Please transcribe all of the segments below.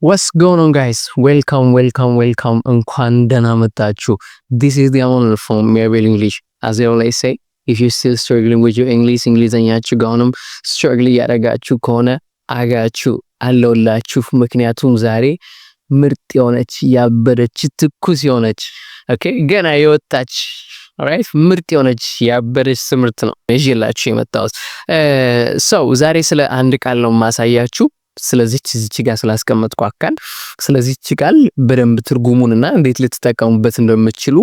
What's going on, guys? Welcome. እንኳን ደህና መጣችሁ. This is the Amal from Marvel English. As I always say, if you're still struggling with your English, እንግሊዘኛችሁ ጋርም struggle ያደረጋችሁ ከሆነ አጋችሁ አለውላችሁ። ምክንያቱም ዛሬ ምርጥ የሆነች ያበደች ትኩስ የሆነች ገና የወጣች alright ምርጥ የሆነች ያበደች ትምህርት ነው ይዤላችሁ የመጣሁት። ዛሬ ስለ አንድ ቃል ነው ማሳያችሁ። ስለዚህ እዚች ጋር ስላስቀመጥኩ አካል ስለዚህች ቃል በደንብ ትርጉሙንና እንዴት ልትጠቀሙበት እንደምትችሉ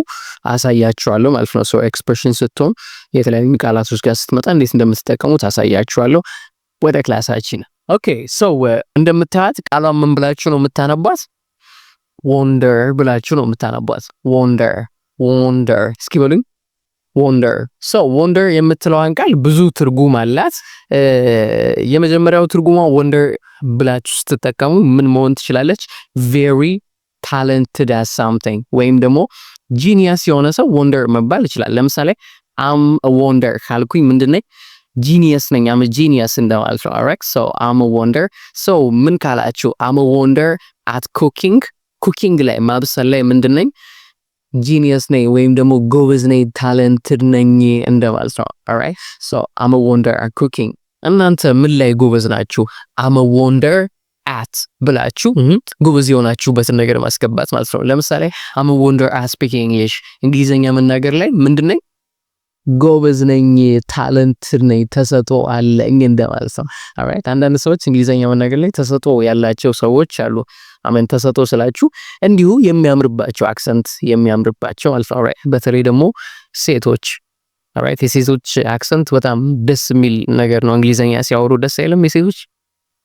አሳያችኋለሁ ማለት ነው። ኤክስፕሬሽን ስትሆን የተለያዩ ቃላቶች ጋር ስትመጣ እንዴት እንደምትጠቀሙት አሳያችኋለሁ። ወደ ክላሳችን እንደምታዩት ቃሏን ምን ብላችሁ ነው የምታነቧት? ወንደር ብላችሁ ነው የምታነቧት። ወንደር እስኪ በሉኝ። ወንደር የምትለዋን ቃል ብዙ ትርጉም አላት። የመጀመሪያው ትርጉሟ ወንደር ብላችሁ ስትጠቀሙ ምን መሆን ትችላለች? very talented at something ወይም ደግሞ ጂኒየስ የሆነ ሰው ወንደር መባል ይችላል። ለምሳሌ am a wonder ካልኩኝ ምንድነኝ? ጂኒየስ ነኝ። am a genius እንደማለት ነው። alright so am a wonder ምን ካላችሁ am a wonder at cooking ላይ ማብሰል ላይ ምንድነኝ? ጂኒየስ ነኝ ወይም ደግሞ ጎበዝ ነኝ ታለንትድ ነኝ እንደማለት ነው። alright so I'm a wonder at cooking። እናንተ ምን ላይ ጎበዝ ናችሁ? I'm a wonder at ብላችሁ ጎበዝ የሆናችሁበትን ነገር ማስገባት ማለት ነው። ለምሳሌ I'm a wonder at speaking English እንግሊዘኛ መናገር ላይ ምንድነኝ? ጎበዝ ነኝ ታለንትድ ነኝ ተሰጥኦ አለኝ እንደማለት ነው። alright አንዳንድ ሰዎች እንግሊዘኛ መናገር ላይ ተሰጥኦ ያላቸው ሰዎች አሉ። ተሰጥኦ ስላችሁ እንዲሁ የሚያምርባቸው አክሰንት የሚያምርባቸው ማለት ነው። alright በተለይ ደግሞ ሴቶች alright የሴቶች አክሰንት በጣም ደስ የሚል ነገር ነው። እንግሊዘኛ ሲያወሩ ደስ አይልም የሴቶች?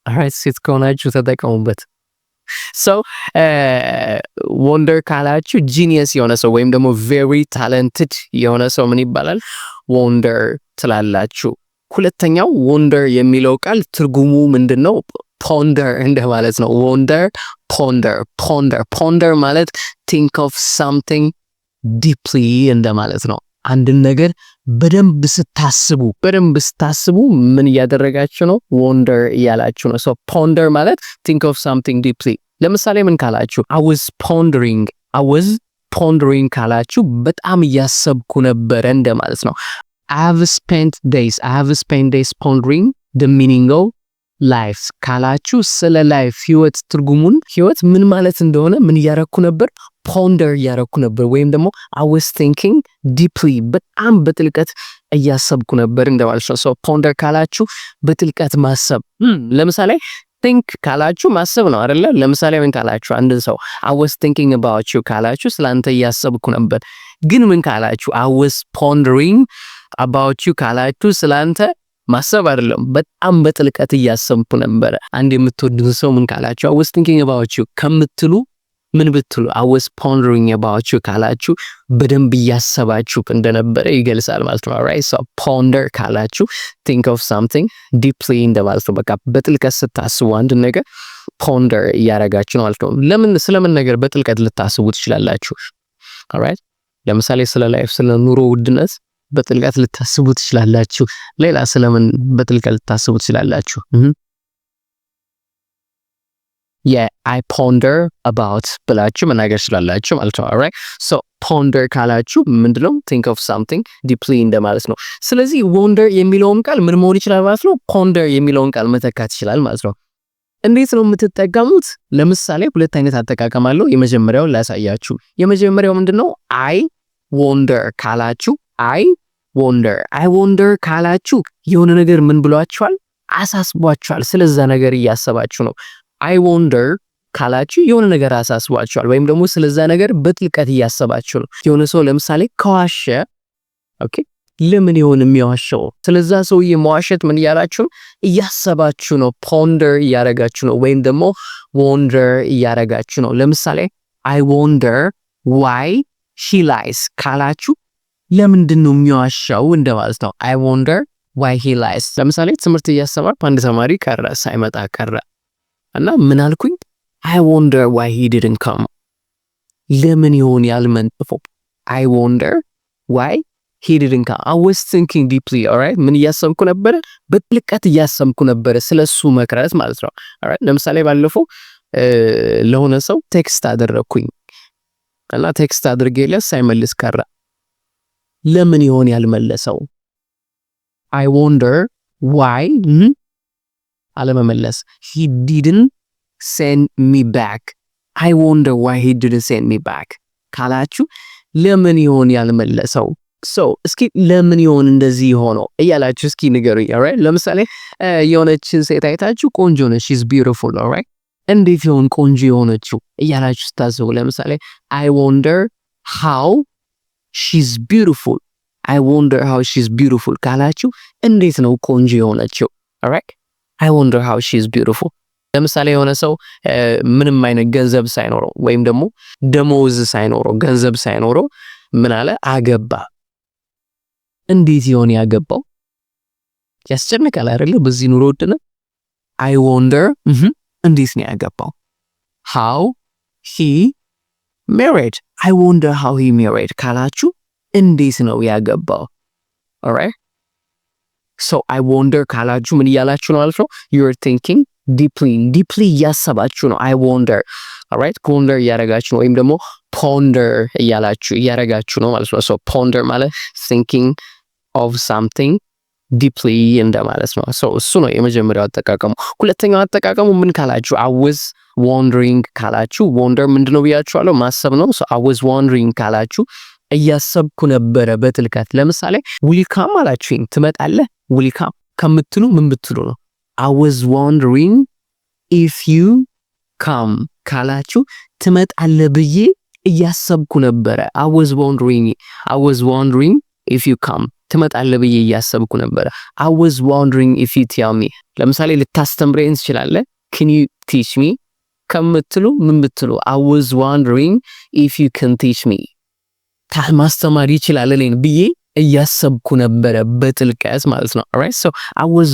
alright ሴት ከሆናችሁ ተጠቀሙበት። ወንደር ካላችሁ ጂኒየስ የሆነ ሰው ወይም ደግሞ very talented የሆነ ሰው ምን ይባላል? ወንደር ትላላችሁ። ሁለተኛው ወንደር የሚለው ቃል ትርጉሙ ምንድነው? ፖንደር እንደማለት ነው። ወንደር ፖንደር ማለት think of something deeply እንደማለት ነው። አንድን ነገር በደንብ ስታስቡ ምን እያደረጋችሁ ነው? ወንደር እያላችሁ ነው። ፖንደር ማለት think of something deeply። ለምሳሌ ምን ካላችሁ I was pondering ካላችሁ በጣም እያሰብኩ ነበር እንደማለት ነው። I have spent days pondering the meaning of life ካላችሁ ስለ ላይፍ ህይወት ትርጉሙን ህይወት ምን ማለት እንደሆነ ምን እያረኩ ነበር? ፖንደር እያረኩ ነበር ወይም ደግሞ I was thinking deeply በጣም በጥልቀት እያሰብኩ ነበር እንደማለት ነው። ፖንደር ካላችሁ በጥልቀት ማሰብ። ለምሳሌ think ካላችሁ ማሰብ ነው አይደለ? ለምሳሌ ምን ካላችሁ አንድ ሰው I was thinking about you ካላችሁ ስላንተ እያሰብኩ ነበር። ግን ምን ካላችሁ I was pondering about you ካላችሁ ስላንተ ማሰብ አይደለም፣ በጣም በጥልቀት እያሰብኩ ነበር። አንድ የምትወዱት ሰው ምን ካላችሁ I was thinking about you ከምትሉ ምን ብትሉ I was pondering about you ካላችሁ በደንብ እያሰባችሁ እንደነበረ ይገልጻል ማለት ነው። alright so ponder ካላችሁ think of something deeply እንደማለት ነው። በቃ በጥልቀት ስታስቡ አንድ ነገር ponder እያረጋችሁ ነው ማለት ነው። ስለምን ነገር በጥልቀት ልታስቡ ትችላላችሁ? alright ለምሳሌ ስለ ላይፍ ስለ ኑሮ ውድነት በጥልቀት ልታስቡ ትችላላችሁ። ሌላ ስለምን በጥልቀት ልታስቡ ትችላላችሁ? I ponder about ብላችሁ መናገር ትችላላችሁ ማለት ነው። alright so ponder ካላችሁ ምንድነው? think of something deeply እንደማለት ነው። ስለዚህ wonder የሚለውን ቃል ምን መሆን ይችላል ማለት ነው? ponder የሚለውን ቃል መተካት ይችላል ማለት ነው። እንዴት ነው የምትጠቀሙት? ለምሳሌ ሁለት አይነት አጠቃቀም አለው። የመጀመሪያው ላሳያችሁ። የመጀመሪያው ምንድነው? I wonder ካላችሁ I wonder ካላችሁ የሆነ ነገር ምን ብሏችኋል? አሳስቧችኋል። ስለዛ ነገር እያሰባችሁ ነው። I wonder ካላችሁ የሆነ ነገር አሳስቧችኋል ወይም ደግሞ ስለዛ ነገር በጥልቀት እያሰባችሁ ነው። የሆነ ሰው ለምሳሌ ከዋሸ ለምን ይሆን የሚዋሸው? ስለዛ ሰውዬ መዋሸት ምን እያላችሁ? እያሰባችሁ ነው። ፖንደር እያረጋችሁ ነው ወይም ደግሞ wonder እያረጋችሁ ነው። ለምሳሌ I wonder why he lies ካላችሁ ለምንድን ነው የሚዋሻው እንደማለት ነው። I wonder why he lies። ለምሳሌ ትምህርት እያሰማር አንድ ተማሪ ሳይመጣ ቀረ እና ምን አልኩኝ? I wonder why he didn't come። ለምን ይሆን ያልመጣው? I wonder why he didn't come። I was thinking deeply alright ምን እያሰብኩ ነበር? በጥልቀት እያሰብኩ ነበር ስለሱ መቅረት ማለት ነው። alright ለምሳሌ ባለፈው ለሆነ ሰው ቴክስት አደረኩኝ እና ቴክስት አድርጌለት ሳይመልስ ቀረ። ለምን ይሆን ያልመለሰው? I wonder why አለመመለስ he didn't send me back. I wonder why he didn't send me back ካላችሁ ለምን ይሆን ያልመለሰው? እስኪ ለምን ይሆን እንደዚህ ሆነው እያላችሁ እስኪ ንገሩኝ። alright ለምሳሌ የሆነችን ሴት አይታችሁ ቆንጆ ነች, she's beautiful, alright እንዴት ይሆን ቆንጆ የሆነችው እያላችሁ ስታስቡ ለምሳሌ I wonder how she's beautiful. I wonder how she's beautiful ካላችሁ እንዴት ነው ቆንጆ የሆነችው? alright I wonder how she's beautiful. ለምሳሌ የሆነ ሰው ምንም አይነት ገንዘብ ሳይኖረው ወይም ደግሞ ደሞዝ ሳይኖረው ገንዘብ ሳይኖረው ምን አለ? አገባ። እንዴት ይሆን ያገባው? ያስጨንቃል አይደለ? በዚህ ኑሮ ውድነት I wonder እንዴት ነው ያገባው? How he married. I wonder how he married ካላችሁ እንዴት ነው ያገባው? alright so I wonder ካላችሁ ምን እያላችሁ ነው ማለት ነው? You're thinking deeply እያሰባችሁ ነው። I wonder alright ponder እያረጋችሁ ነው ወይም ደግሞ ponder እያረጋችሁ ነው ማለት ነው። so ponder ማለት thinking of something deeply እንደማለት ነው። so እሱ ነው የመጀመሪያው አጠቃቀሙ። ሁለተኛው አጠቃቀሙ ምን ካላችሁ? I was wondering ካላችሁ wonder ምንድነው ብያችኋለሁ? ማሰብ ነው። so I was wondering ካላችሁ እያሰብኩ ነበረ በጥልቀት። ለምሳሌ will come አላችሁኝ ትመጣለህ will come ከምትሉ ምን ብትሉ ነው? I was wondering if you come ካላችሁ ትመጣለህ ብዬ እያሰብኩ ነበረ። I was wondering if you come ትመጣለህ ብዬ እያሰብኩ ነበረ። I was wondering if you tell me ለምሳሌ ልታስተምረኝ ትችላለህ can you teach me ከምትሉ ምን ብትሉ I was wondering if you can teach me ማስተማር ይችላል እኔን ብዬ እያሰብኩ ነበረ በጥልቀት ማለት ነው። alright so I was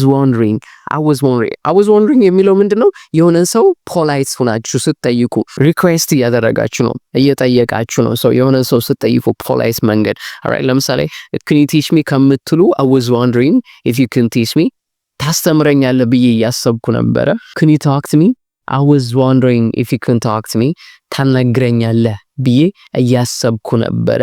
wondering የሚለው ምንድነው? የሆነ ሰው ፖላይት ሆናችሁ ስትጠይቁ ሪኩዌስት እያደረጋችሁ ነው እየጠየቃችሁ ነው። so የሆነ ሰው ስትጠይቁ ፖላይት መንገድ alright ለምሳሌ can you teach me ከምትሉ I was wondering if you can teach me ታስተምረኛለህ ብዬ እያሰብኩ ነበረ። can you talk to me I was wondering if you can talk to me ታናግረኛለህ ብዬ እያሰብኩ ነበረ።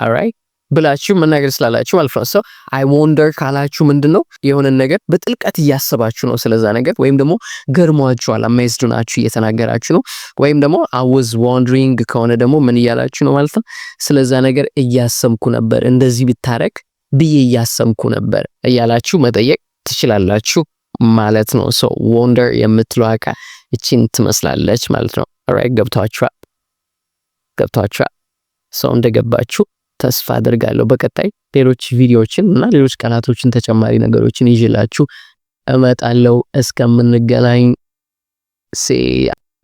alright ብላችሁ መናገር ስላላችሁ ማለት ነው። so I wonder ካላችሁ ምንድነው? የሆነ ነገር በጥልቀት እያሰባችሁ ነው ስለዛ ነገር ወይም ደግሞ ገርሟችኋል amazed ናችሁ እየተናገራችሁ ነው። ወይም ደግሞ I was wondering ከሆነ ደግሞ ምን እያላችሁ ነው ማለት ነው? ስለዛ ነገር እያሰብኩ ነበር እንደዚህ ቢታረክ ብዬ እያሰብኩ ነበር እያላችሁ መጠየቅ ትችላላችሁ ማለት ነው። so wonder የምትለው ቃል እቺን ትመስላለች ማለት ነው። alright ገብታችኋል? so እንደገባችሁ ተስፋ አደርጋለሁ። በቀጣይ ሌሎች ቪዲዮዎችን እና ሌሎች ቃላቶችን ተጨማሪ ነገሮችን ይዤላችሁ እመጣለሁ። እስከምንገናኝ